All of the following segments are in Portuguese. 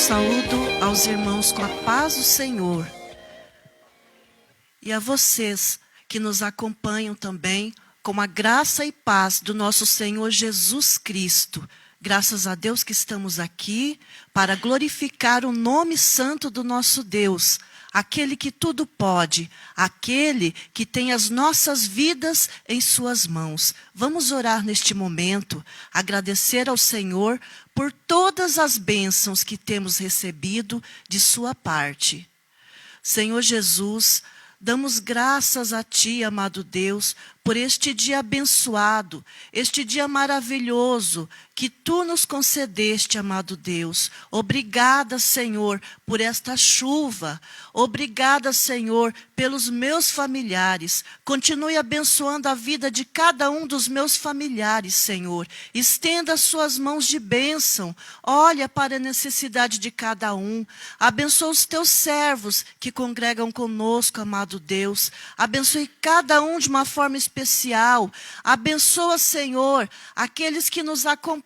Saúdo aos irmãos com a paz do Senhor e a vocês que nos acompanham também com a graça e paz do nosso Senhor Jesus Cristo. Graças a Deus que estamos aqui para glorificar o nome santo do nosso Deus, aquele que tudo pode, aquele que tem as nossas vidas em suas mãos. Vamos orar neste momento, agradecer ao Senhor por todas as bênçãos que temos recebido de sua parte. Senhor Jesus, damos graças a Ti, amado Deus, por este dia abençoado, este dia maravilhoso que Tu nos concedeste, amado Deus. Obrigada, Senhor, por esta chuva. Obrigada, Senhor, pelos meus familiares. Continue abençoando a vida de cada um dos meus familiares, Senhor. Estenda as suas mãos de bênção. Olha para a necessidade de cada um. Abençoa os Teus servos que congregam conosco, amado Deus. Abençoe cada um de uma forma especial. Abençoa, Senhor, aqueles que nos acompanham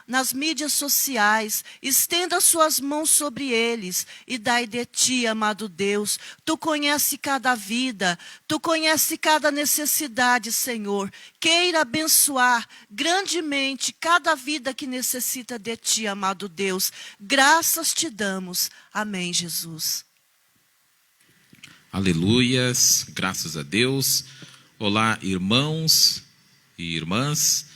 nas mídias sociais. Estenda as suas mãos sobre eles e dai de Ti, amado Deus. Tu conhece cada vida, Tu conhece cada necessidade, Senhor. Queira abençoar grandemente cada vida que necessita de Ti, amado Deus. Graças Te damos. Amém, Jesus. Aleluias, graças a Deus. Olá, irmãos e irmãs.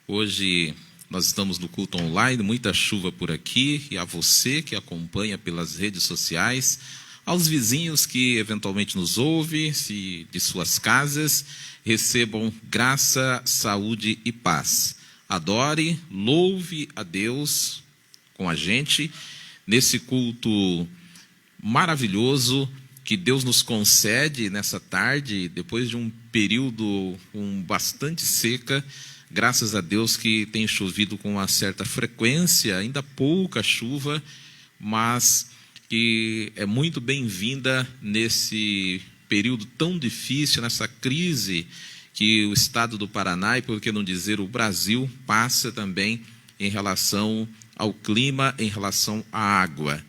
Hoje nós estamos no culto online, muita chuva por aqui. E a você que acompanha pelas redes sociais, aos vizinhos que eventualmente nos ouvem, de suas casas, recebam graça, saúde e paz. Adore, louve a Deus com a gente nesse culto maravilhoso que Deus nos concede nessa tarde, depois de um período com bastante seca. Graças a Deus que tem chovido com uma certa frequência, ainda pouca chuva, mas que é muito bem-vinda nesse período tão difícil, nessa crise que o estado do Paraná, e por que não dizer o Brasil, passa também em relação ao clima, em relação à água.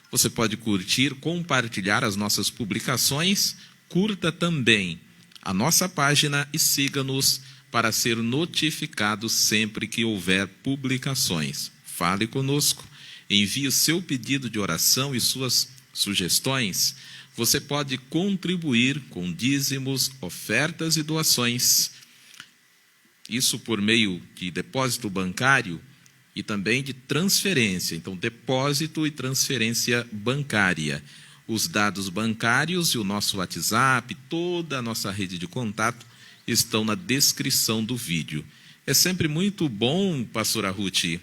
Você pode curtir, compartilhar as nossas publicações, curta também a nossa página e siga-nos para ser notificado sempre que houver publicações. Fale conosco, envie o seu pedido de oração e suas sugestões. Você pode contribuir com dízimos, ofertas e doações. Isso por meio de depósito bancário e também de transferência. Então, depósito e transferência bancária. Os dados bancários e o nosso WhatsApp, toda a nossa rede de contato estão na descrição do vídeo. É sempre muito bom, pastora Ruth,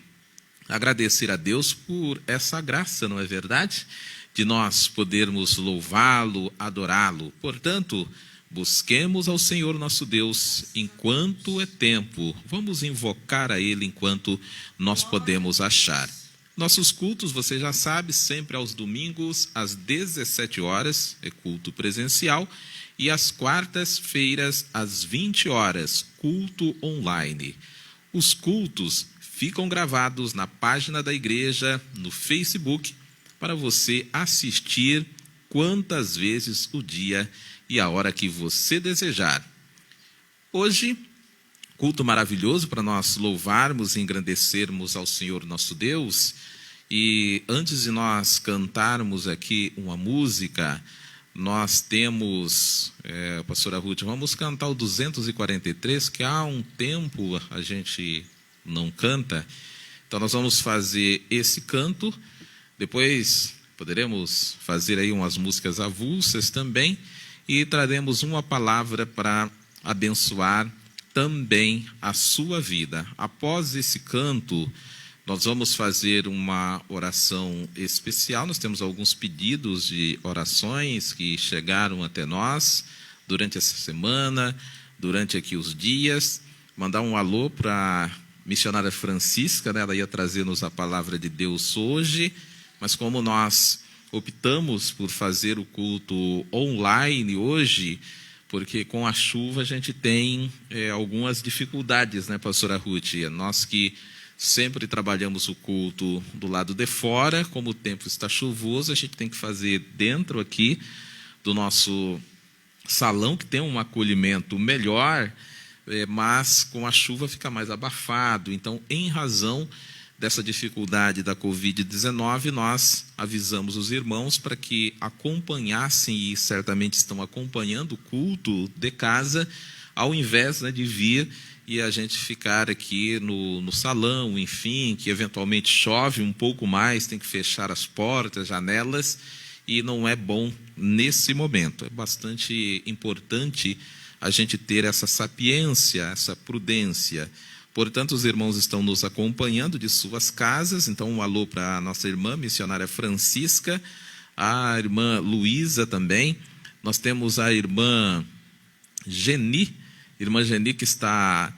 agradecer a Deus por essa graça, não é verdade? De nós podermos louvá-lo, adorá-lo. Portanto, busquemos ao Senhor nosso Deus enquanto é tempo. Vamos invocar a Ele enquanto nós podemos achar. Nossos cultos, você já sabe, sempre aos domingos, às 17 horas, é culto presencial, e às quartas-feiras, às 20 horas, culto online. Os cultos ficam gravados na página da igreja, no Facebook, para você assistir quantas vezes o dia e a hora que você desejar. Hoje, culto maravilhoso para nós louvarmos e engrandecermos ao Senhor nosso Deus. E antes de nós cantarmos aqui uma música, nós temos, pastora Ruth, vamos cantar o 243, que há um tempo a gente não canta. Então nós vamos fazer esse canto, depois poderemos fazer aí umas músicas avulsas também, e traremos uma palavra para abençoar também a sua vida. Após esse canto, nós vamos fazer uma oração especial. Nós temos alguns pedidos de orações que chegaram até nós durante essa semana, durante aqui os dias. Mandar um alô para a missionária Francisca, né? Ela ia trazer-nos a palavra de Deus hoje, mas como nós optamos por fazer o culto online hoje, porque com a chuva a gente tem algumas dificuldades, né, pastora Ruth? Nós que Sempre trabalhamos o culto do lado de fora. Como o tempo está chuvoso, a gente tem que fazer dentro aqui do nosso salão, que tem um acolhimento melhor, mas com a chuva fica mais abafado. Então, em razão dessa dificuldade da Covid-19, nós avisamos os irmãos para que acompanhassem, e certamente estão acompanhando o culto de casa, ao invés, né, de vir e a gente ficar aqui no salão, enfim, que eventualmente chove um pouco mais, tem que fechar as portas, janelas, e não é bom nesse momento. É bastante importante a gente ter essa sapiência, essa prudência. Portanto, os irmãos estão nos acompanhando de suas casas. Então, um alô para a nossa irmã missionária Francisca, a irmã Luísa também. Nós temos a irmã Geni que está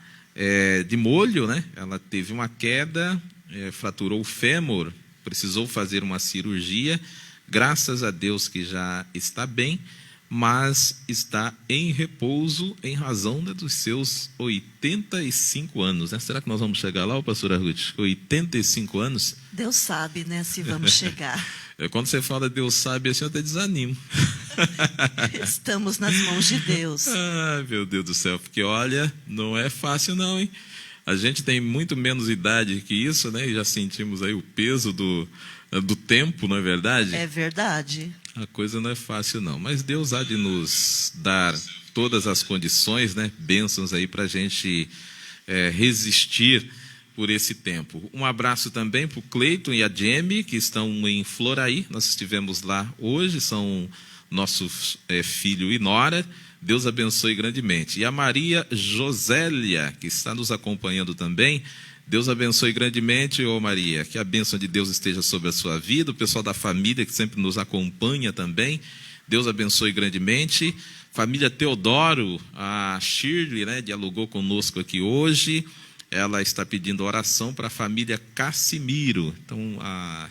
de molho, né? Ela teve uma queda, fraturou o fêmur, precisou fazer uma cirurgia. Graças a Deus que já está bem, mas está em repouso em razão, né, dos seus 85 anos. Né? Será que nós vamos chegar lá, pastora Ruth? 85 anos? Deus sabe, né, se vamos chegar. Quando você fala Deus sabe, assim eu até desanimo. Estamos nas mãos de Deus. Ah, meu Deus do céu, porque olha, não é fácil não, hein? A gente tem muito menos idade que isso, né? E já sentimos aí o peso do tempo, não é verdade? É verdade. A coisa não é fácil não, mas Deus há de nos dar todas as condições, né? Bênçãos aí para a gente resistir por esse tempo. Um abraço também para o Cleiton e a Jamie, que estão em Floraí. Nós estivemos lá hoje, são nosso filho e nora. Deus abençoe grandemente. E a Maria Josélia, que está nos acompanhando também. Deus abençoe grandemente, ô Maria. Que a bênção de Deus esteja sobre a sua vida. O pessoal da família que sempre nos acompanha também. Deus abençoe grandemente. Família Teodoro, a Shirley, né, dialogou conosco aqui hoje. Ela está pedindo oração para a família Cassimiro. Então,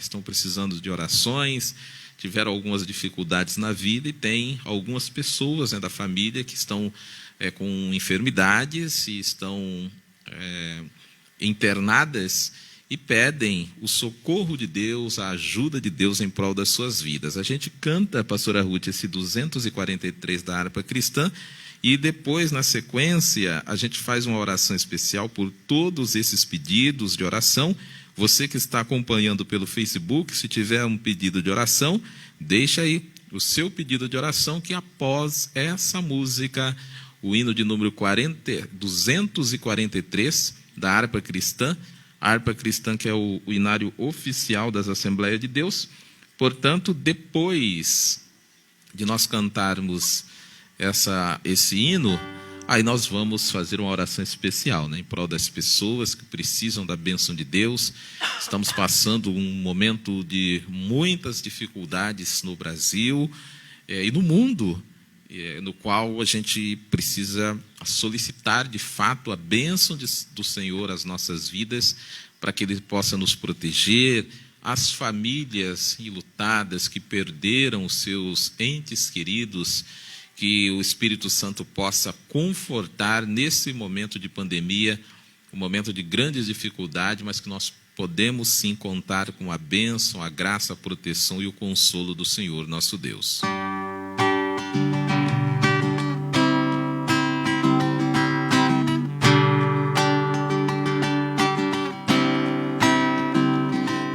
estão precisando de orações. Tiveram algumas dificuldades na vida e tem algumas pessoas, né, da família que estão com enfermidades e estão internadas e pedem o socorro de Deus, a ajuda de Deus em prol das suas vidas. A gente canta, pastora Ruth, esse 243 da harpa cristã e depois, na sequência, a gente faz uma oração especial por todos esses pedidos de oração. Você que está acompanhando pelo Facebook, se tiver um pedido de oração, deixa aí o seu pedido de oração, que após essa música, o hino de número 243 da harpa cristã, a harpa cristã que é o hinário oficial das Assembleias de Deus. Portanto, depois de nós cantarmos esse hino, aí nós vamos fazer uma oração especial, né, em prol das pessoas que precisam da bênção de Deus. Estamos passando um momento de muitas dificuldades no Brasil e no mundo, no qual a gente precisa solicitar de fato a bênção do Senhor às nossas vidas, para que Ele possa nos proteger, as famílias enlutadas que perderam os seus entes queridos, que o Espírito Santo possa confortar nesse momento de pandemia, um momento de grandes dificuldades, mas que nós podemos sim contar com a bênção, a graça, a proteção e o consolo do Senhor, nosso Deus.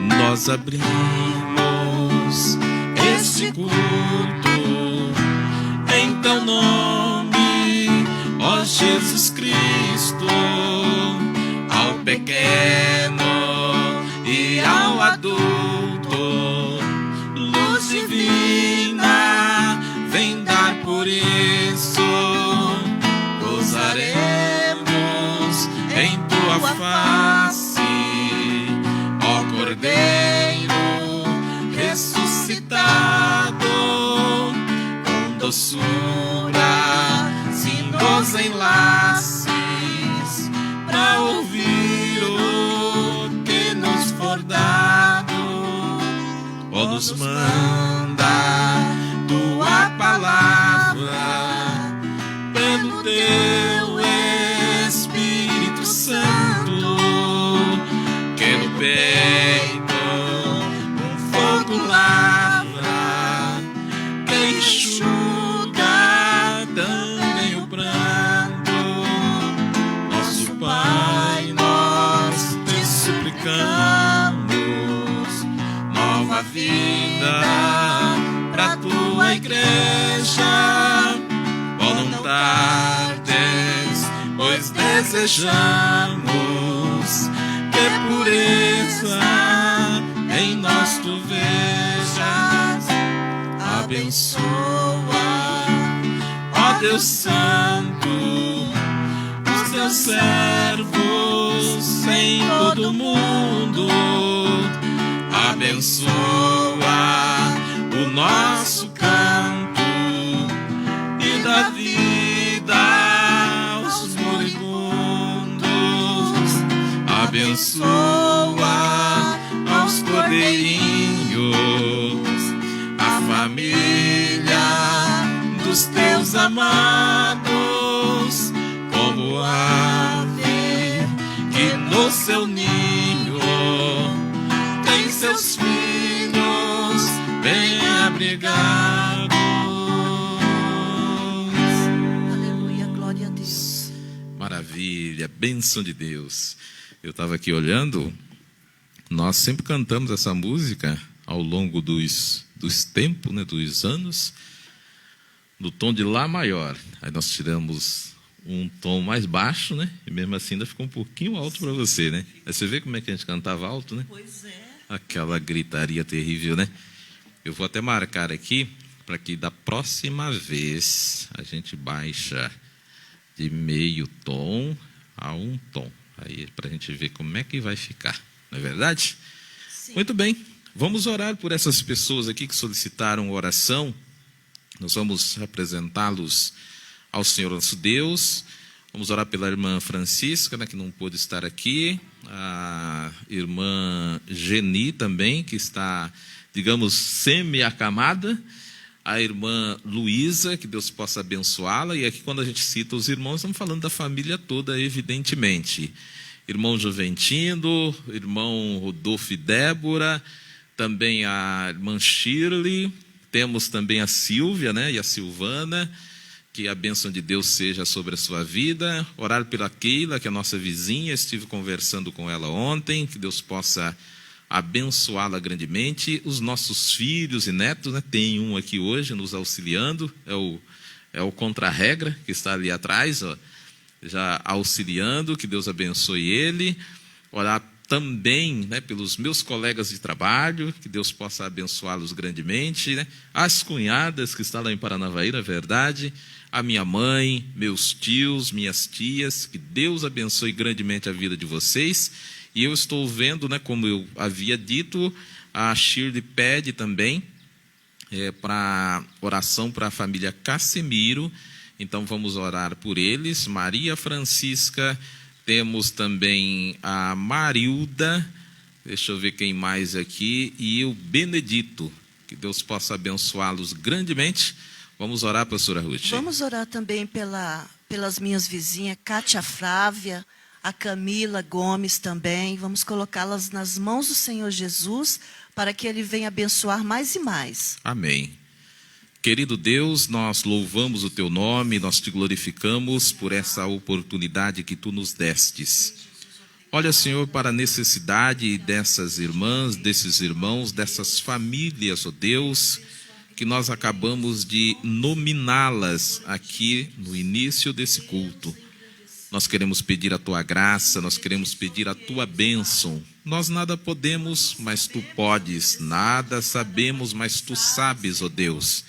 Nós abrimos esse culto em teu nome, ó Jesus Cristo, ao pequeno e ao adulto, luz divina, vem dar por isso, gozaremos em tua face, ó Cordeiro ressuscitado, com doçura se nos enlaces, para ouvir o que nos for dado, ó, nos manda tua palavra, pelo teu Espírito Santo, tardes, pois desejamos que pureza em nós tu vejas. Abençoa, ó Deus Santo, os teus servos em todo o mundo. Abençoa o nosso canto e dá vida aos moribundos. Abençoa aos cordeirinhos, a família dos teus amados, como ave que no seu ninho tem seus filhos bem abrigados. Aleluia, glória a Deus. Maravilha, bênção de Deus. Eu estava aqui olhando, nós sempre cantamos essa música ao longo dos tempos, né, dos anos, no tom de Lá maior. Aí nós tiramos um tom mais baixo, né? E mesmo assim ainda ficou um pouquinho alto para você, né? Aí você vê como é que a gente cantava alto, né? Pois é. Aquela gritaria terrível, né? Eu vou até marcar aqui para que da próxima vez a gente baixa de meio tom a um tom. Aí para a gente ver como é que vai ficar, não é verdade? Sim. Muito bem, vamos orar por essas pessoas aqui que solicitaram oração. Nós vamos apresentá-los ao Senhor nosso Deus. Vamos orar pela irmã Francisca, né, que não pôde estar aqui. A irmã Geni também, que está, digamos, semi-acamada. A irmã Luísa, que Deus possa abençoá-la. E aqui, quando a gente cita os irmãos, estamos falando da família toda, evidentemente. Irmão Juventino, irmão Rodolfo e Débora, também a irmã Shirley, temos também a Silvia, né, e a Silvana, que a bênção de Deus seja sobre a sua vida. Orar pela Keila, que é a nossa vizinha, estive conversando com ela ontem, que Deus possa abençoá-la grandemente. Os nossos filhos e netos, né, tem um aqui hoje nos auxiliando, é o contra-regra, que está ali atrás, ó, já auxiliando, que Deus abençoe ele. Orar também, né, pelos meus colegas de trabalho, que Deus possa abençoá-los grandemente, né? As cunhadas que estão lá em Paranavaí, na verdade, a minha mãe, meus tios, minhas tias, que Deus abençoe grandemente a vida de vocês. E eu estou vendo, né, como eu havia dito, a Shirley pede também para oração para a família Casemiro. Então vamos orar por eles. Maria Francisca, temos também a Marilda, deixa eu ver quem mais aqui, e o Benedito, que Deus possa abençoá-los grandemente. Vamos orar, pastora Ruth? Vamos orar também pelas minhas vizinhas, Cátia Flávia, a Camila Gomes também. Vamos colocá-las nas mãos do Senhor Jesus, para que Ele venha abençoar mais e mais. Amém. Querido Deus, nós louvamos o Teu nome, nós Te glorificamos por essa oportunidade que Tu nos destes. Olha, Senhor, para a necessidade dessas irmãs, desses irmãos, dessas famílias, ó Deus, que nós acabamos de nominá-las aqui no início desse culto. Nós queremos pedir a Tua graça, nós queremos pedir a Tua bênção. Nós nada podemos, mas Tu podes. Nada sabemos, mas Tu sabes, ó Deus.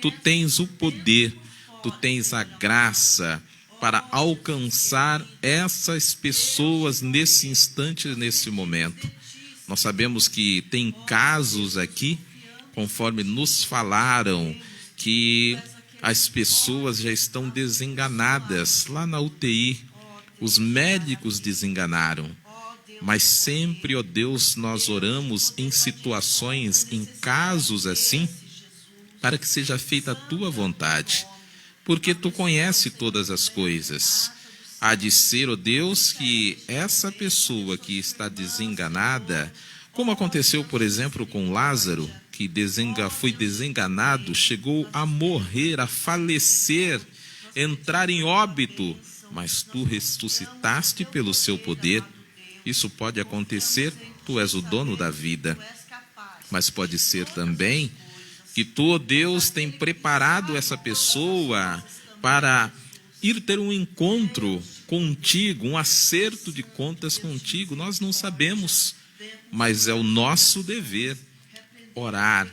Tu tens o poder, Tu tens a graça para alcançar essas pessoas nesse instante, nesse momento. Nós sabemos que tem casos aqui, conforme nos falaram, que as pessoas já estão desenganadas lá na UTI. Os médicos desenganaram. Mas sempre, ó Deus, nós oramos em situações, em casos assim, para que seja feita a Tua vontade, porque Tu conheces todas as coisas. Há de ser, ó Deus, que essa pessoa que está desenganada, como aconteceu, por exemplo, com Lázaro, que foi desenganado, chegou a morrer, a falecer, entrar em óbito, mas Tu ressuscitaste pelo Seu poder. Isso pode acontecer, Tu és o dono da vida, mas pode ser também que Tu, ó Deus, tem preparado essa pessoa para ir ter um encontro contigo, um acerto de contas contigo. Nós não sabemos, mas é o nosso dever orar,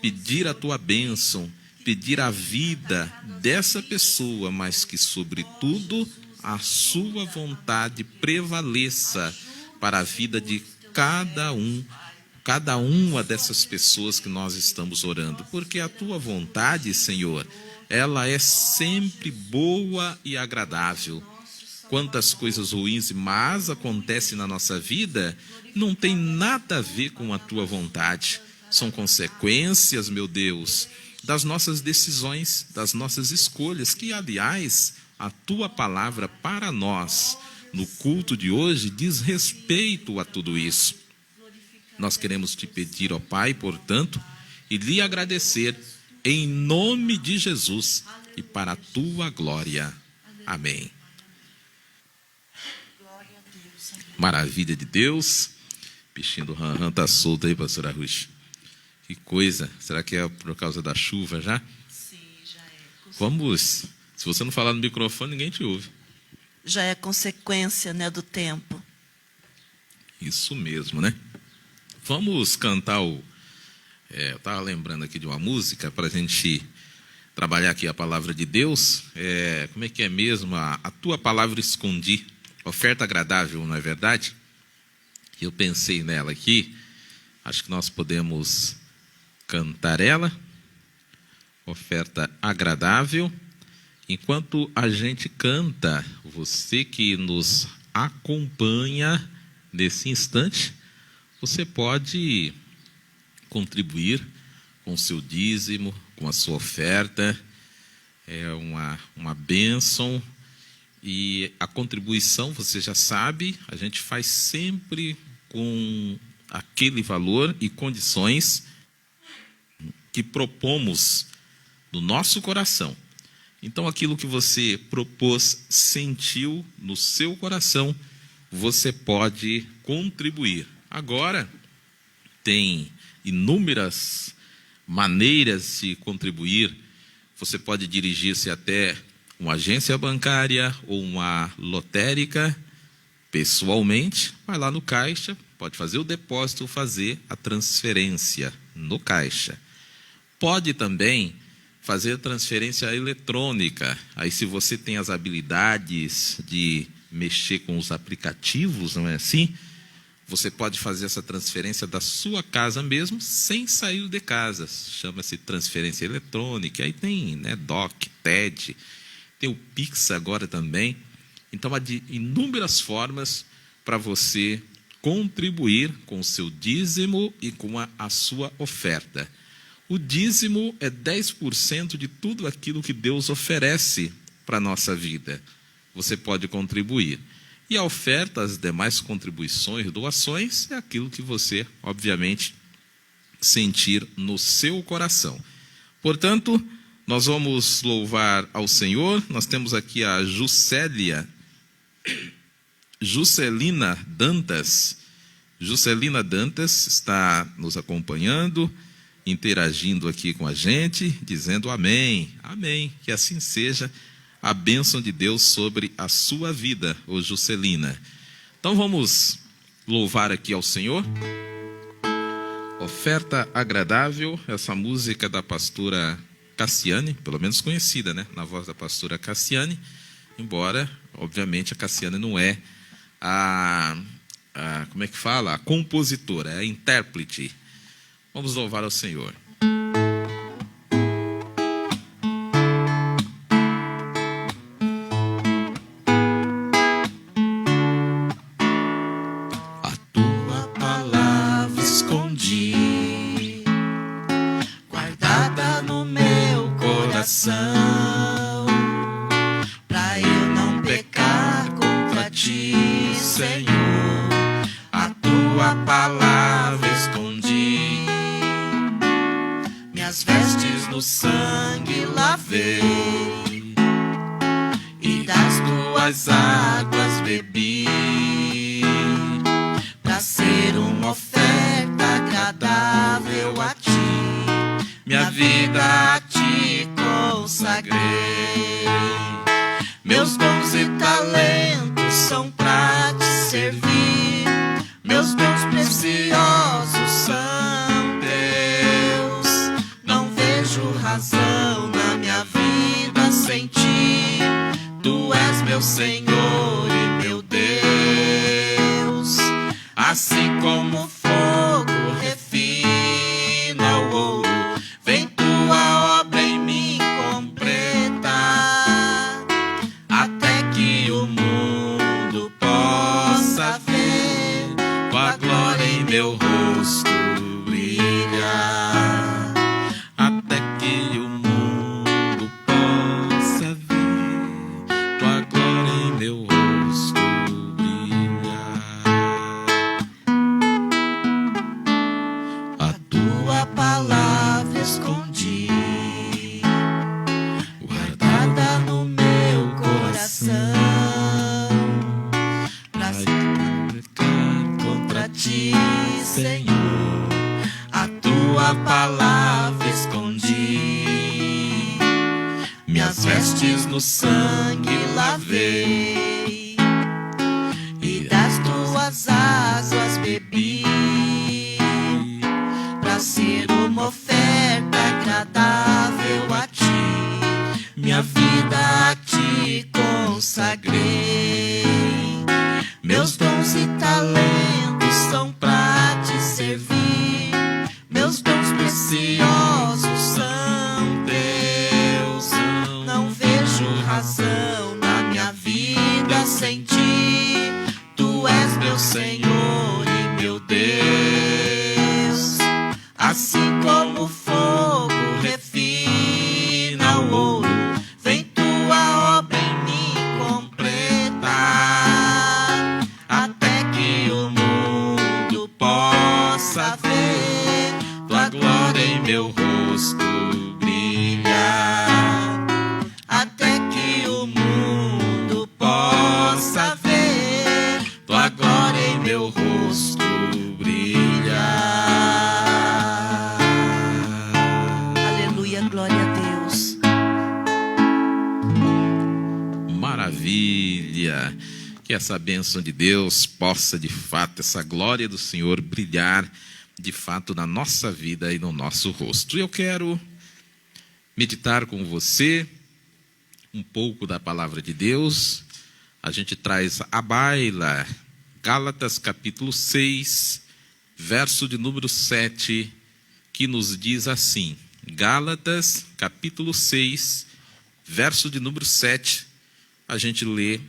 pedir a tua bênção, pedir a vida dessa pessoa, mas que, sobretudo, a sua vontade prevaleça para a vida de cada uma dessas pessoas que nós estamos orando. Porque a tua vontade, Senhor, ela é sempre boa e agradável. Quantas coisas ruins e más acontecem na nossa vida, não tem nada a ver com a tua vontade. São consequências, meu Deus, das nossas decisões, das nossas escolhas, que, aliás, a tua palavra para nós, no culto de hoje, diz respeito a tudo isso. Nós queremos te pedir, ó Pai, portanto, e lhe agradecer em nome de Jesus e para a tua glória. Amém. Maravilha de Deus. Bichinho do Ranran está solto aí, pastora Ruth. Que coisa. Será que é por causa da chuva já? Sim, já é. Vamos. Se você não falar no microfone, ninguém te ouve. Já é consequência, né, do tempo. Isso mesmo, né? Vamos cantar eu estava lembrando aqui de uma música para a gente trabalhar aqui a palavra de Deus. Como é que é mesmo? A tua palavra escondi. Oferta agradável, não é verdade? Eu pensei nela aqui. Acho que nós podemos cantar ela. Oferta agradável. Enquanto a gente canta, você que nos acompanha nesse instante, você pode contribuir com o seu dízimo, com a sua oferta. É uma bênção. E a contribuição, você já sabe, a gente faz sempre com aquele valor e condições que propomos no nosso coração. Então, aquilo que você propôs, sentiu no seu coração, você pode contribuir. Agora, tem inúmeras maneiras de contribuir. Você pode dirigir-se até uma agência bancária ou uma lotérica, pessoalmente, vai lá no caixa, pode fazer o depósito ou fazer a transferência no caixa. Pode também fazer transferência eletrônica. Aí, se você tem as habilidades de mexer com os aplicativos, não é assim? Você pode fazer essa transferência da sua casa mesmo, sem sair de casa. Chama-se transferência eletrônica. Aí tem, né, DOC, TED, tem o Pix agora também. Então, há de inúmeras formas para você contribuir com o seu dízimo e com a sua oferta. O dízimo é 10% de tudo aquilo que Deus oferece para a nossa vida. Você pode contribuir. E a oferta, as demais contribuições, doações, é aquilo que você, obviamente, sentir no seu coração. Portanto, nós vamos louvar ao Senhor. Nós temos aqui a Juscelina Dantas. Juscelina Dantas está nos acompanhando, interagindo aqui com a gente, dizendo amém, amém, que assim seja a bênção de Deus sobre a sua vida, ô Juscelina. Então vamos louvar aqui ao Senhor. Oferta agradável, essa música da pastora Cassiane, pelo menos conhecida, né? Na voz da pastora Cassiane, embora, obviamente, a Cassiane não é como é que fala? A compositora, é a intérprete. Vamos louvar ao Senhor. A tua palavra escondi, guardada no meu coração, pra eu não pecar contra ti, Senhor. A tua palavra escondi, minhas vestes no sangue lavei, e das tuas águas bebi, pra ser uma oferta agradável a ti, minha vida a ti consagrei. Meus dons e talentos são pra te servir. Meus dons preciosos são teus. Não vejo razão na minha vida sem ti. Tu és meu Senhor e meu Deus. Assim como o fogo refina o ouro, vem tua obra em mim completar, até que o mundo possa ver tua glória em meu rosto brilhar. Até que o mundo possa ver tua glória em meu rosto brilhar. A tua palavra escondi, guardada no meu coração, pra pecar contra ti, Senhor. A tua palavra escondi, minhas vestes no sangue lavei, e das tuas águas bebi, pra ser uma oferta agradável a ti. Minha vida a ti consagrei. Meus dons e talentos são pra te servir. Meus dons preciosos são teus. Não vejo razão na minha vida sem ti. Tu és meu Senhor e meu Deus. Assim como o fogo refina o ouro, vem tua obra em mim completar, até que o mundo possa ver tua glória em meu rosto brilhar. Até que o mundo possa ver tua glória em meu rosto brilhar. Aleluia, glória a Deus. Maravilha! Que essa bênção de Deus possa, de fato, essa glória do Senhor brilhar, de fato, na nossa vida e no nosso rosto. Eu quero meditar com você um pouco da palavra de Deus. A gente traz à baila Gálatas capítulo 6, verso de número 7, que nos diz assim. Gálatas capítulo 6, verso de número 7, a gente lê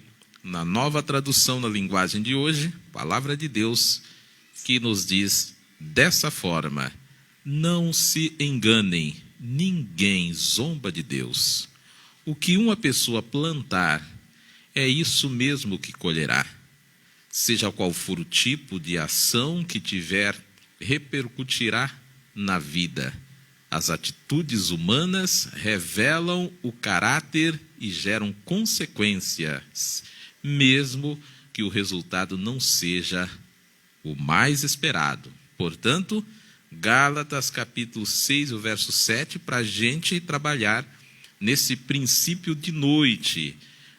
na nova tradução na linguagem de hoje, palavra de Deus, que nos diz dessa forma: não se enganem, ninguém zomba de Deus. O que uma pessoa plantar, é isso mesmo que colherá. Seja qual for o tipo de ação que tiver, repercutirá na vida. As atitudes humanas revelam o caráter e geram consequências, mesmo que o resultado não seja o mais esperado. Portanto, Gálatas capítulo 6, o verso 7, para a gente trabalhar nesse princípio de noite.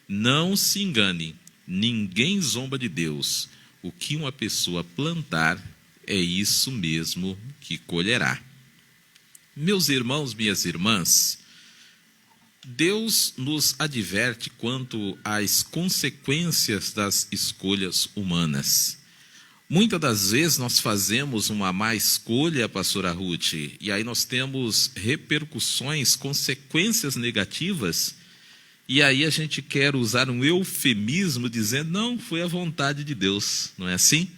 Não se engane, ninguém zomba de Deus. O que uma pessoa plantar, é isso mesmo que colherá. Meus irmãos, minhas irmãs, Deus nos adverte quanto às consequências das escolhas humanas. Muitas das vezes nós fazemos uma má escolha, pastora Ruth, e aí nós temos repercussões, consequências negativas, e aí a gente quer usar um eufemismo dizendo, não, foi a vontade de Deus, não é assim?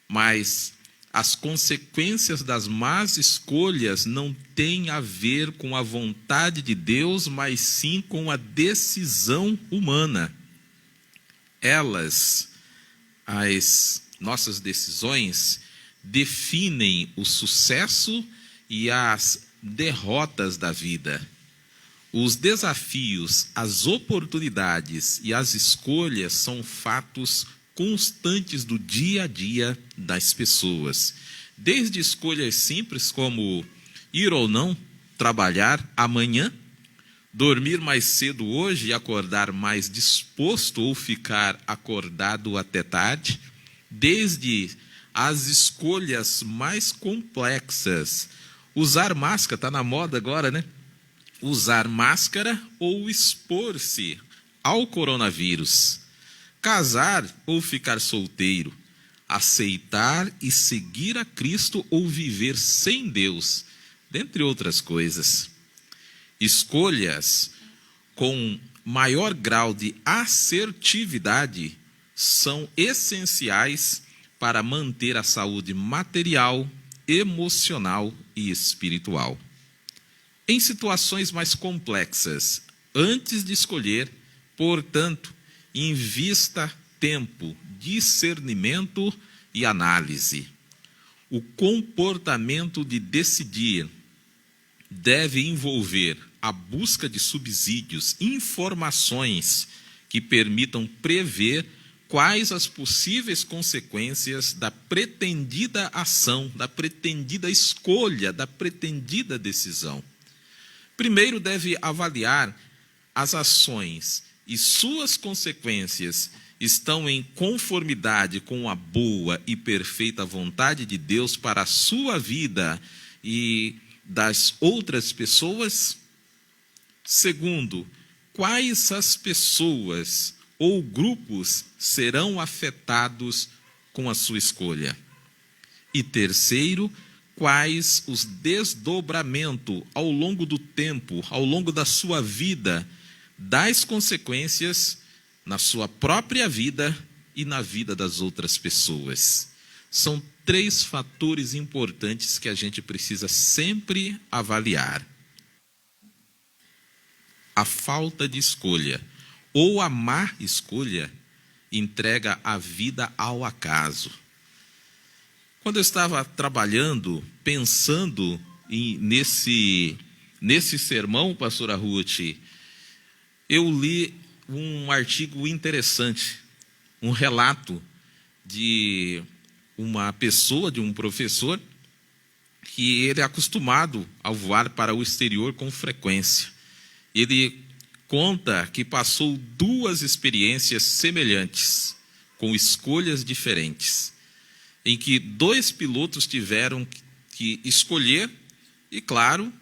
Mas as consequências das más escolhas não têm a ver com a vontade de Deus, mas sim com a decisão humana. As nossas decisões, definem o sucesso e as derrotas da vida. Os desafios, as oportunidades e as escolhas são fatos constantes do dia a dia das pessoas. Desde escolhas simples como ir ou não trabalhar amanhã, Dormir mais cedo hoje e acordar mais disposto ou ficar acordado até tarde, desde as escolhas mais complexas. Usar máscara, está na moda agora, né? Usar máscara ou expor-se ao coronavírus. Casar ou ficar solteiro. Aceitar e seguir a Cristo ou viver sem Deus, dentre outras coisas. Escolhas com maior grau de assertividade são essenciais para manter a saúde material, emocional e espiritual. Em situações mais complexas, antes de escolher, portanto, invista tempo, discernimento e análise. O comportamento de decidir deve envolver a busca de subsídios, informações que permitam prever quais as possíveis consequências da pretendida ação, da pretendida escolha, da pretendida decisão. Primeiro, deve avaliar as ações e suas consequências estão em conformidade com a boa e perfeita vontade de Deus para a sua vida e das outras pessoas. Segundo, quais as pessoas ou grupos serão afetados com a sua escolha? E terceiro, quais os desdobramentos ao longo do tempo, ao longo da sua vida, das consequências na sua própria vida e na vida das outras pessoas. São 3 fatores importantes que a gente precisa sempre avaliar. A falta de escolha ou a má escolha entrega a vida ao acaso. Quando eu estava trabalhando, pensando nesse sermão, pastora Ruth, eu li um artigo interessante, um relato de uma pessoa, de um professor, que ele é acostumado a voar para o exterior com frequência. Ele conta que passou 2 experiências semelhantes, com escolhas diferentes, em que 2 pilotos tiveram que escolher, e claro,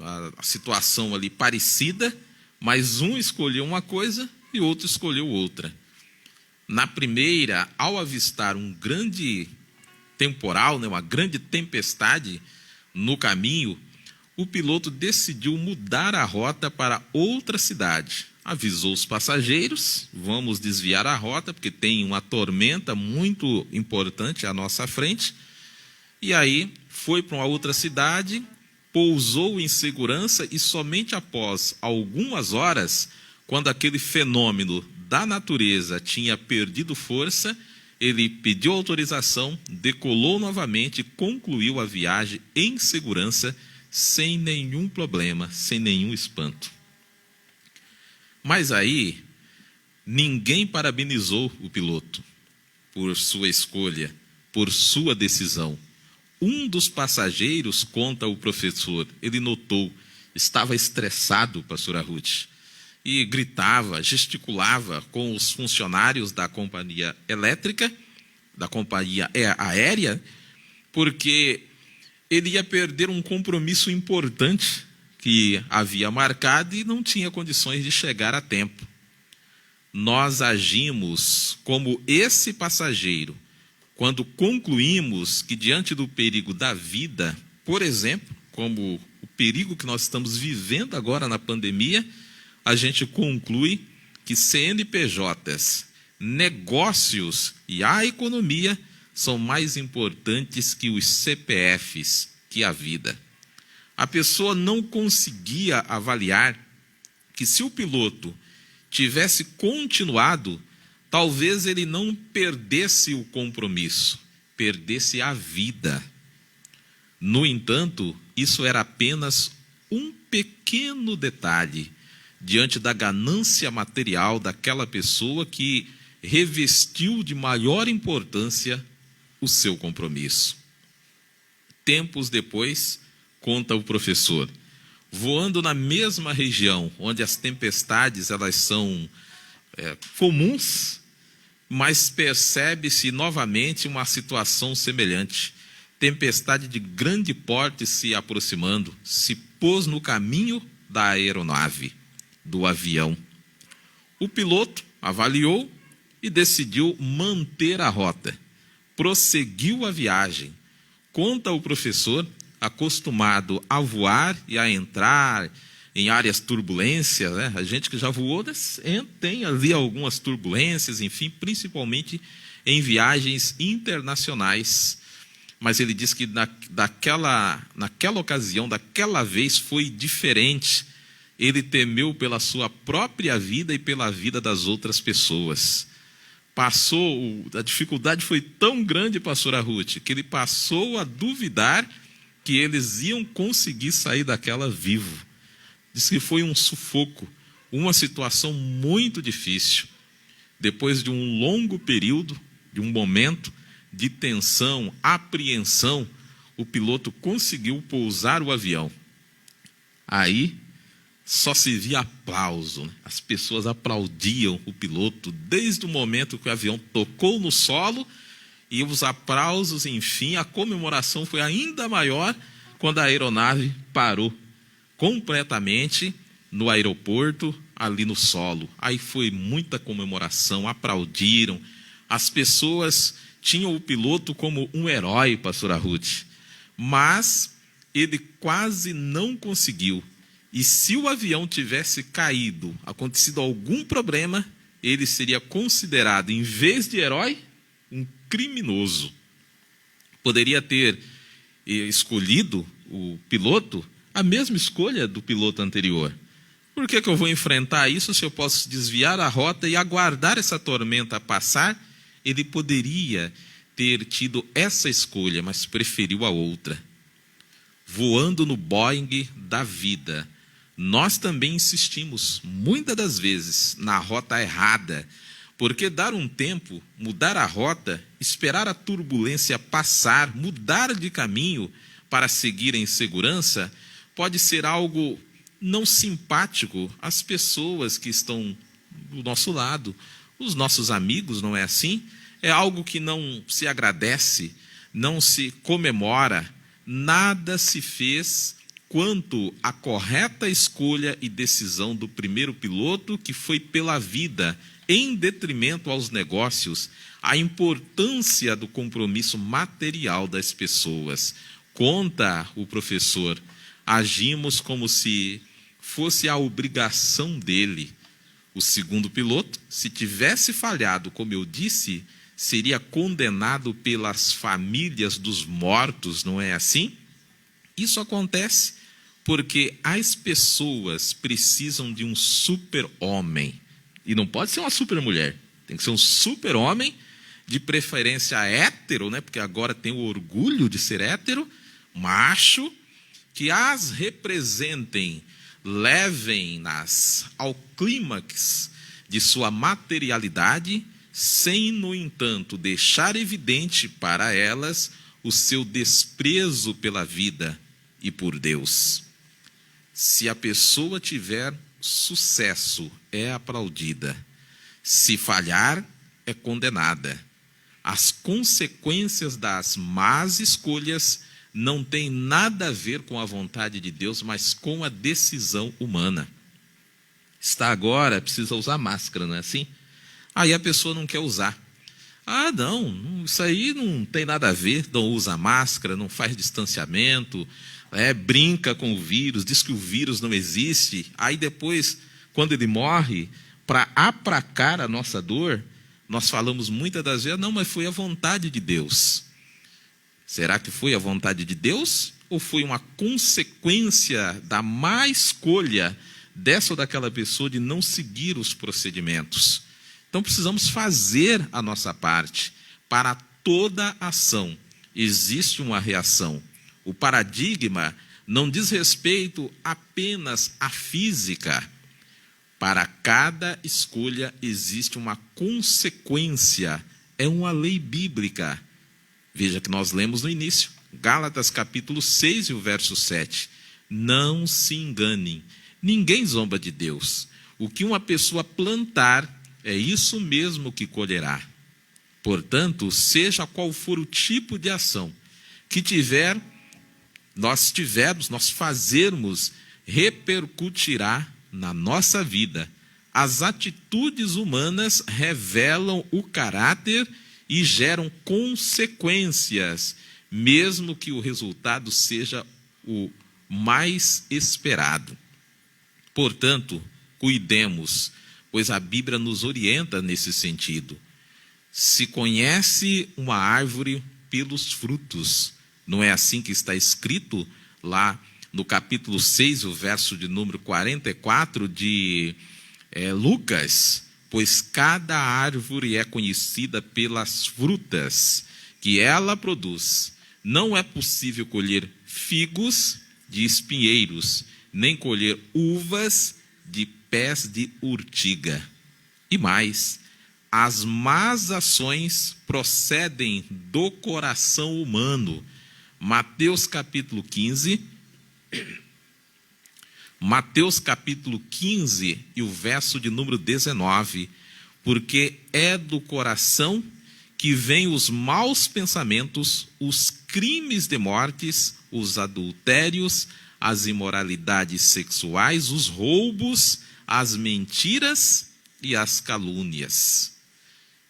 a situação ali parecida, mas um escolheu uma coisa e o outro escolheu outra. Na primeira, ao avistar um grande temporal, uma grande tempestade no caminho, o piloto decidiu mudar a rota para outra cidade. Avisou os passageiros, vamos desviar a rota, porque tem uma tormenta muito importante à nossa frente. E aí foi para uma outra cidade, pousou em segurança e somente após algumas horas, quando aquele fenômeno da natureza tinha perdido força, ele pediu autorização, decolou novamente e concluiu a viagem em segurança, sem nenhum problema, sem nenhum espanto. Mas aí, ninguém parabenizou o piloto por sua escolha, por sua decisão. Um dos passageiros, conta o professor, ele notou, estava estressado, pastora Ruth, e gritava, gesticulava com os funcionários da companhia elétrica, da companhia aérea, porque ele ia perder um compromisso importante que havia marcado e não tinha condições de chegar a tempo. Nós agimos como esse passageiro quando concluímos que, diante do perigo da vida, por exemplo, como o perigo que nós estamos vivendo agora na pandemia, a gente conclui que CNPJs, negócios e a economia são mais importantes que os CPFs, que a vida. A pessoa não conseguia avaliar que, se o piloto tivesse continuado, talvez ele não perdesse o compromisso, perdesse a vida. No entanto, isso era apenas um pequeno detalhe diante da ganância material daquela pessoa que revestiu de maior importância o seu compromisso. Tempos depois, conta o professor, voando na mesma região, onde as tempestades elas são comuns, mas percebe-se novamente uma situação semelhante. Tempestade de grande porte se aproximando, se pôs no caminho da aeronave, do avião. O piloto avaliou e decidiu manter a rota. Prosseguiu a viagem. Conta o professor, acostumado a voar e a entrar em áreas turbulências, né? A gente que já voou tem ali algumas turbulências, enfim, principalmente em viagens internacionais. Mas ele diz que naquela ocasião, daquela vez, foi diferente. Ele temeu pela sua própria vida e pela vida das outras pessoas. A dificuldade foi tão grande, pastora Ruth, que ele passou a duvidar que eles iam conseguir sair daquela vivo. Diz que foi um sufoco, uma situação muito difícil. Depois de um longo período, de um momento de tensão, apreensão, o piloto conseguiu pousar o avião. Aí só se via aplauso, né? As pessoas aplaudiam o piloto desde o momento que o avião tocou no solo, e os aplausos, enfim, a comemoração foi ainda maior quando a aeronave parou completamente no aeroporto, ali no solo. Aí foi muita comemoração, aplaudiram. As pessoas tinham o piloto como um herói, pastora Ruth, mas ele quase não conseguiu. E se o avião tivesse caído, acontecido algum problema, ele seria considerado, em vez de herói, um criminoso. Poderia ter escolhido o piloto a mesma escolha do piloto anterior. Por que eu vou enfrentar isso se eu posso desviar a rota e aguardar essa tormenta passar? Ele poderia ter tido essa escolha, mas preferiu a outra. Voando no Boeing da vida, nós também insistimos, muitas das vezes, na rota errada, porque dar um tempo, mudar a rota, esperar a turbulência passar, mudar de caminho para seguir em segurança, pode ser algo não simpático às pessoas que estão do nosso lado, os nossos amigos, não é assim? É algo que não se agradece, não se comemora, nada se fez quanto à correta escolha e decisão do primeiro piloto, que foi pela vida, em detrimento aos negócios, a importância do compromisso material das pessoas. Conta o professor, agimos como se fosse a obrigação dele. O segundo piloto, se tivesse falhado, como eu disse, seria condenado pelas famílias dos mortos, não é assim? Isso acontece porque as pessoas precisam de um super-homem. E não pode ser uma super-mulher, tem que ser um super-homem, de preferência hétero, né? Porque agora tem o orgulho de ser hétero, macho, que as representem, levem-nas ao clímax de sua materialidade, sem, no entanto, deixar evidente para elas o seu desprezo pela vida e por Deus. Se a pessoa tiver sucesso, é aplaudida. Se falhar, é condenada. As consequências das más escolhas não têm nada a ver com a vontade de Deus, mas com a decisão humana. Está agora, precisa usar máscara, não é assim? Aí a pessoa não quer usar. Ah, não, isso aí não tem nada a ver, não usa máscara, não faz distanciamento, brinca com o vírus, diz que o vírus não existe. Aí depois, quando ele morre, para aplacar a nossa dor, nós falamos muitas das vezes, não, mas foi a vontade de Deus. Será que foi a vontade de Deus? Ou foi uma consequência da má escolha dessa ou daquela pessoa de não seguir os procedimentos? Então precisamos fazer a nossa parte. Para toda ação existe uma reação. O paradigma não diz respeito apenas à física. Para cada escolha existe uma consequência. É uma lei bíblica. Veja que nós lemos no início, Gálatas capítulo 6 e o verso 7. Não se enganem. Ninguém zomba de Deus. O que uma pessoa plantar, é isso mesmo que colherá. Portanto, seja qual for o tipo de ação que nós fazermos, repercutirá na nossa vida. As atitudes humanas revelam o caráter e geram consequências, mesmo que o resultado seja o mais esperado. Portanto, cuidemos, pois a Bíblia nos orienta nesse sentido. Se conhece uma árvore pelos frutos. Não é assim que está escrito lá no capítulo 6, o verso de número 44 de Lucas? Pois cada árvore é conhecida pelas frutas que ela produz. Não é possível colher figos de espinheiros, nem colher uvas de pés de urtiga. E mais, as más ações procedem do coração humano. Mateus capítulo 15 e o verso de número 19. Porque é do coração que vêm os maus pensamentos, os crimes de mortes, os adultérios, as imoralidades sexuais, os roubos, as mentiras e as calúnias.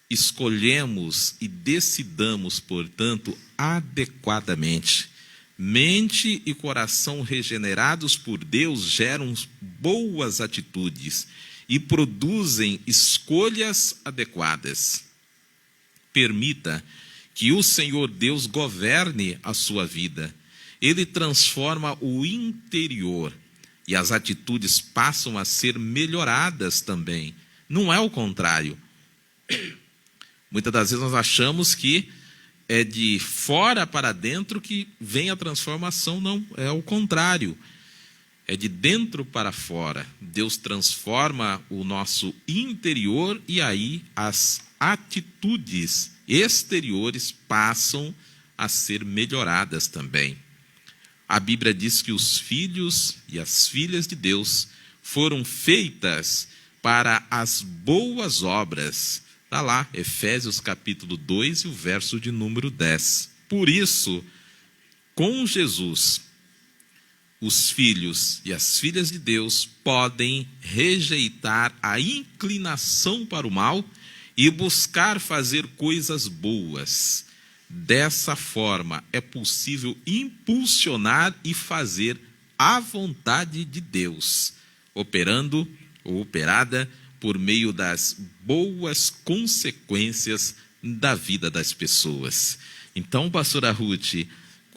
Escolhemos e decidamos, portanto, adequadamente. Mente e coração regenerados por Deus geram boas atitudes e produzem escolhas adequadas. Permita que o Senhor Deus governe a sua vida. Ele transforma o interior e as atitudes passam a ser melhoradas também. Não é o contrário. Muitas das vezes nós achamos que é de fora para dentro que vem a transformação. Não, é o contrário. É de dentro para fora. Deus transforma o nosso interior e aí as atitudes exteriores passam a ser melhoradas também. A Bíblia diz que os filhos e as filhas de Deus foram feitas para as boas obras. Está lá, Efésios capítulo 2 e o verso de número 10. Por isso, com Jesus, os filhos e as filhas de Deus podem rejeitar a inclinação para o mal e buscar fazer coisas boas. Dessa forma, é possível impulsionar e fazer a vontade de Deus, operando ou operada por meio das boas consequências da vida das pessoas. Então, pastora Ruth,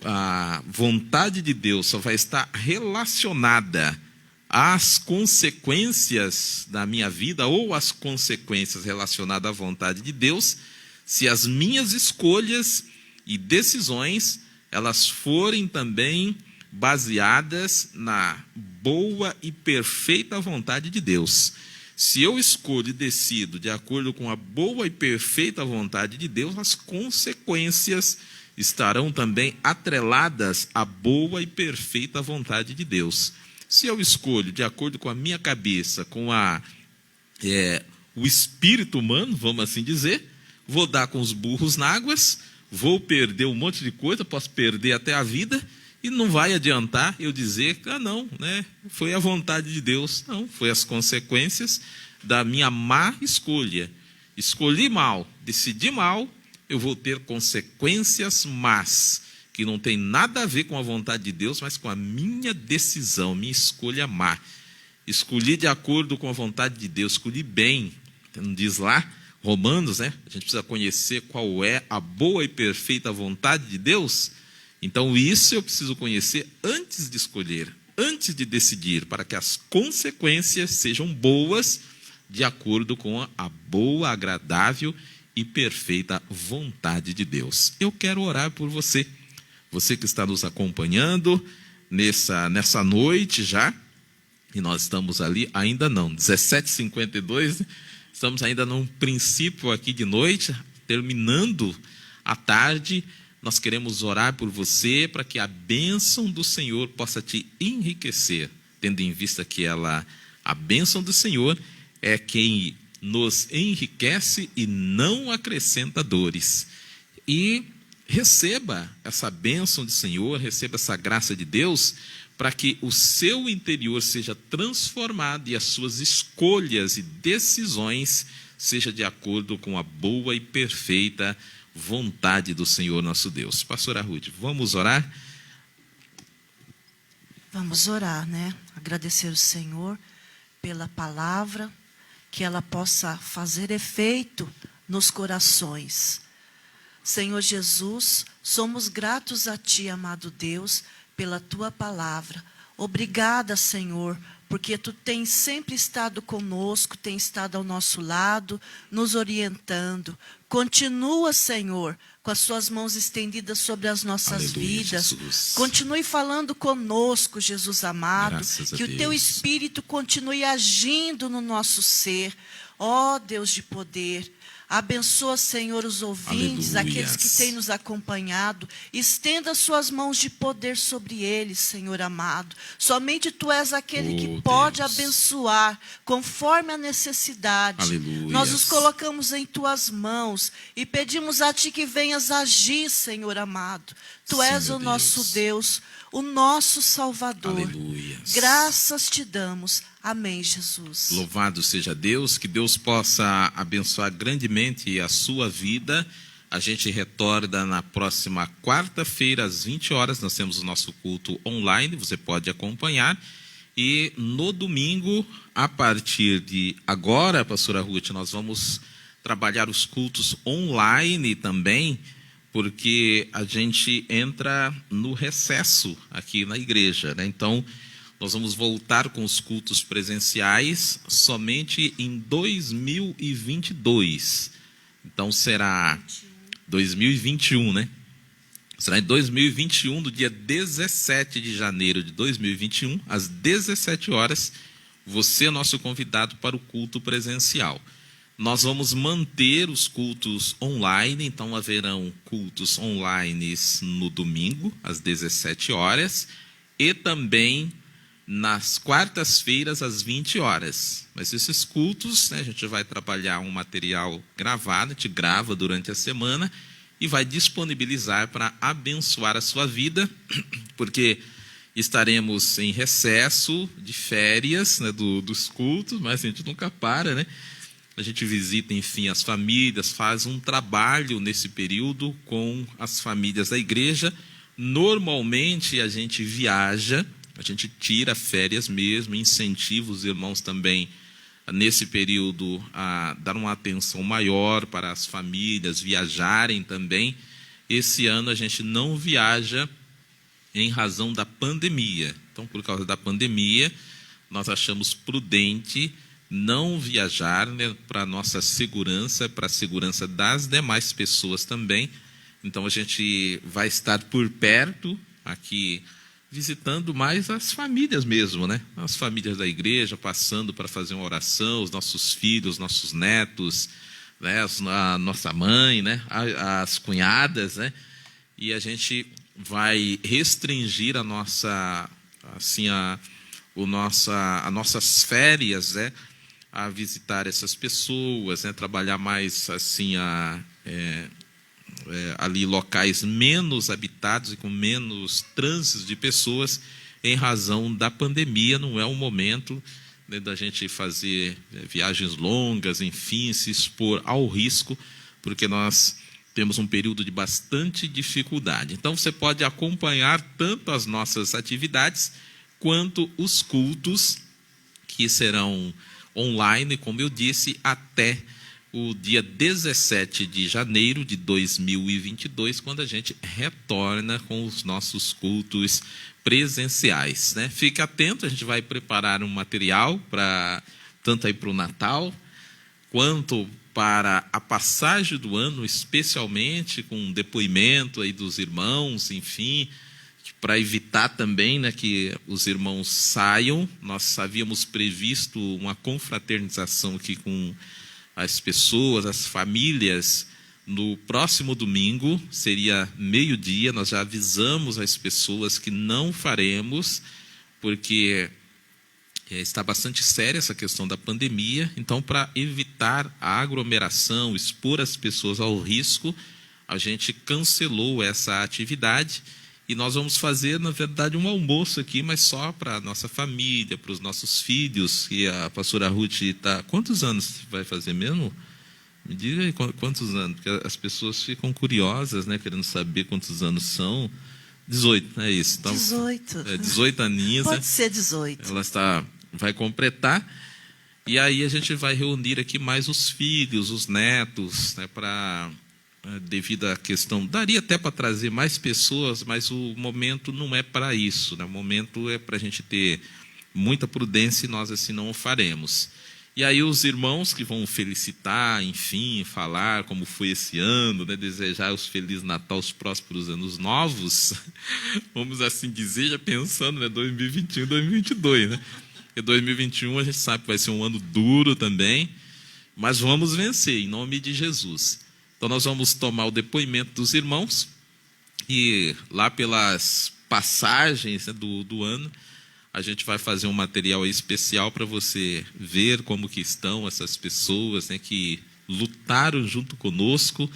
a vontade de Deus só vai estar relacionada às consequências da minha vida ou às consequências relacionadas à vontade de Deus, se as minhas escolhas e decisões elas forem também baseadas na boa e perfeita vontade de Deus. Se eu escolho e decido de acordo com a boa e perfeita vontade de Deus, as consequências estarão também atreladas à boa e perfeita vontade de Deus. Se eu escolho de acordo com a minha cabeça, com o espírito humano, vamos assim dizer, vou dar com os burros na águas, vou perder um monte de coisa, posso perder até a vida, e não vai adiantar eu dizer, não, foi a vontade de Deus. Não, foi as consequências da minha má escolha. Escolhi mal, decidi mal, eu vou ter consequências más, que não tem nada a ver com a vontade de Deus, mas com a minha decisão, minha escolha má. Escolhi de acordo com a vontade de Deus, escolhi bem. Não diz lá, Romanos, a gente precisa conhecer qual é a boa e perfeita vontade de Deus. Então isso eu preciso conhecer antes de escolher, antes de decidir, para que as consequências sejam boas, de acordo com a boa, agradável e perfeita vontade de Deus. Eu quero orar por você, você que está nos acompanhando nessa noite já, e nós estamos ali, ainda não, 17h52, estamos ainda num princípio aqui de noite, terminando a tarde, nós queremos orar por você para que a bênção do Senhor possa te enriquecer, tendo em vista que a bênção do Senhor é quem nos enriquece e não acrescenta dores. E receba essa bênção do Senhor, receba essa graça de Deus, para que o seu interior seja transformado e as suas escolhas e decisões sejam de acordo com a boa e perfeita vontade do Senhor nosso Deus. Pastora Ruth, vamos orar? Vamos orar, né? Agradecer ao Senhor pela palavra, que ela possa fazer efeito nos corações. Senhor Jesus, somos gratos a Ti, amado Deus, pela Tua palavra. Obrigada, Senhor, porque Tu tens sempre estado conosco, tens estado ao nosso lado, nos orientando. Continua, Senhor, com as Suas mãos estendidas sobre as nossas Aleluia, vidas. Jesus. Continue falando conosco, Jesus amado. Graças a Que o Teu Deus. Espírito continue agindo no nosso ser. Ó Deus de poder, abençoa, Senhor, os ouvintes, Aleluias. aqueles que têm nos acompanhado. Estenda suas mãos de poder sobre eles, Senhor amado. Somente Tu és aquele que pode Deus. abençoar conforme a necessidade. Aleluias. Nós os colocamos em Tuas mãos e pedimos a Ti que venhas agir, Senhor amado. Tu Sim, és meu o nosso Deus. Deus, o nosso Salvador. Aleluias. Graças Te damos. Amém, Jesus. Louvado seja Deus, que Deus possa abençoar grandemente a sua vida. A gente retorna na próxima quarta-feira, às 20 horas, nós temos o nosso culto online, você pode acompanhar. E no domingo, a partir de agora, pastora Ruth, nós vamos trabalhar os cultos online também, porque a gente entra no recesso aqui na igreja, né? Então, nós vamos voltar com os cultos presenciais somente em 2022. Então, será 2021, né? Será em 2021, no dia 17 de janeiro de 2021, às 17 horas, você é nosso convidado para o culto presencial. Nós vamos manter os cultos online, então haverão cultos online no domingo, às 17 horas, e também nas quartas-feiras, às 20 horas. Mas esses cultos, né, a gente vai trabalhar um material gravado, a gente grava durante a semana e vai disponibilizar para abençoar a sua vida, porque estaremos em recesso de férias, né, dos cultos, mas a gente nunca para, né? A gente visita, enfim, as famílias, faz um trabalho nesse período com as famílias da igreja. Normalmente a gente viaja, a gente tira férias mesmo, incentiva os irmãos também, nesse período, a dar uma atenção maior para as famílias viajarem também. Esse ano a gente não viaja em razão da pandemia. Então, por causa da pandemia, nós achamos prudente não viajar, né, para a nossa segurança, para a segurança das demais pessoas também. Então, a gente vai estar por perto aqui, visitando mais as famílias mesmo, né? As famílias da igreja, passando para fazer uma oração, os nossos filhos, nossos netos, né? A nossa mãe, né? As cunhadas, né? E a gente vai restringir a nossa, assim, as nossas férias, né? A visitar essas pessoas, né? Trabalhar mais, assim, ali locais menos habitados e com menos trânsitos de pessoas, em razão da pandemia. Não é o momento, né, da gente fazer viagens longas, enfim, se expor ao risco, porque nós temos um período de bastante dificuldade. Então, você pode acompanhar tanto as nossas atividades, quanto os cultos, que serão online, como eu disse, até o dia 17 de janeiro de 2022, quando a gente retorna com os nossos cultos presenciais, né? Fique atento, a gente vai preparar um material tanto aí para o Natal, quanto para a passagem do ano, especialmente com um depoimento aí dos irmãos, enfim, para evitar também, né, que os irmãos saiam. Nós havíamos previsto uma confraternização aqui com as pessoas, as famílias No próximo domingo, seria meio-dia, nós já avisamos as pessoas que não faremos, porque está bastante séria essa questão da pandemia. Então, para evitar a aglomeração, expor as pessoas ao risco, a gente cancelou essa atividade. E nós vamos fazer, na verdade, um almoço aqui, mas só para a nossa família, para os nossos filhos. E a pastora Ruth está... Quantos anos vai fazer mesmo? Me diga aí quantos anos, porque as pessoas ficam curiosas, né, querendo saber quantos anos são. 18, é isso. Então, 18. 18 aninhos. Pode ser 18. Ela vai completar. E aí a gente vai reunir aqui mais os filhos, os netos, né, para... devido à questão, daria até para trazer mais pessoas, mas o momento não é para isso, né? O momento é para a gente ter muita prudência e nós assim não o faremos. E aí os irmãos que vão felicitar, enfim, falar como foi esse ano, né? Desejar os Feliz Natal, os prósperos anos novos, vamos assim dizer, já pensando, né? 2021 e 2022, né? Porque 2021 a gente sabe que vai ser um ano duro também, mas vamos vencer, em nome de Jesus. Então, nós vamos tomar o depoimento dos irmãos e lá pelas passagens, né, do ano, a gente vai fazer um material especial para você ver como que estão essas pessoas, né, que lutaram junto conosco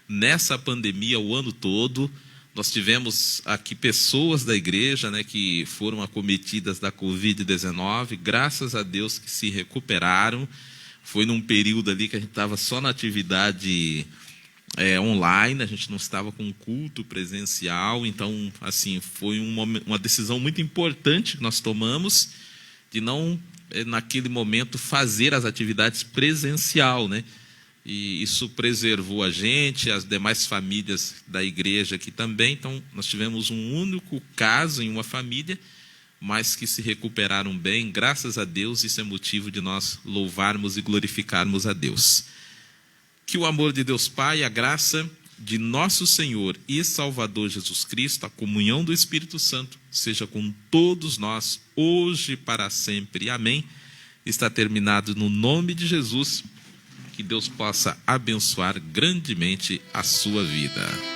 nessa pandemia o ano todo. Nós tivemos aqui pessoas da igreja, né, que foram acometidas da Covid-19, graças a Deus que se recuperaram. Foi num período ali que a gente estava só na atividade online, a gente não estava com culto presencial, então, assim, foi uma decisão muito importante que nós tomamos de não, naquele momento, fazer as atividades presencial, né? E isso preservou a gente, as demais famílias da igreja aqui também. Então, nós tivemos um único caso em uma família, mas que se recuperaram bem, graças a Deus. Isso é motivo de nós louvarmos e glorificarmos a Deus. Que o amor de Deus Pai, a graça de nosso Senhor e Salvador Jesus Cristo, a comunhão do Espírito Santo, seja com todos nós, hoje e para sempre. Amém. Está terminado no nome de Jesus. Que Deus possa abençoar grandemente a sua vida.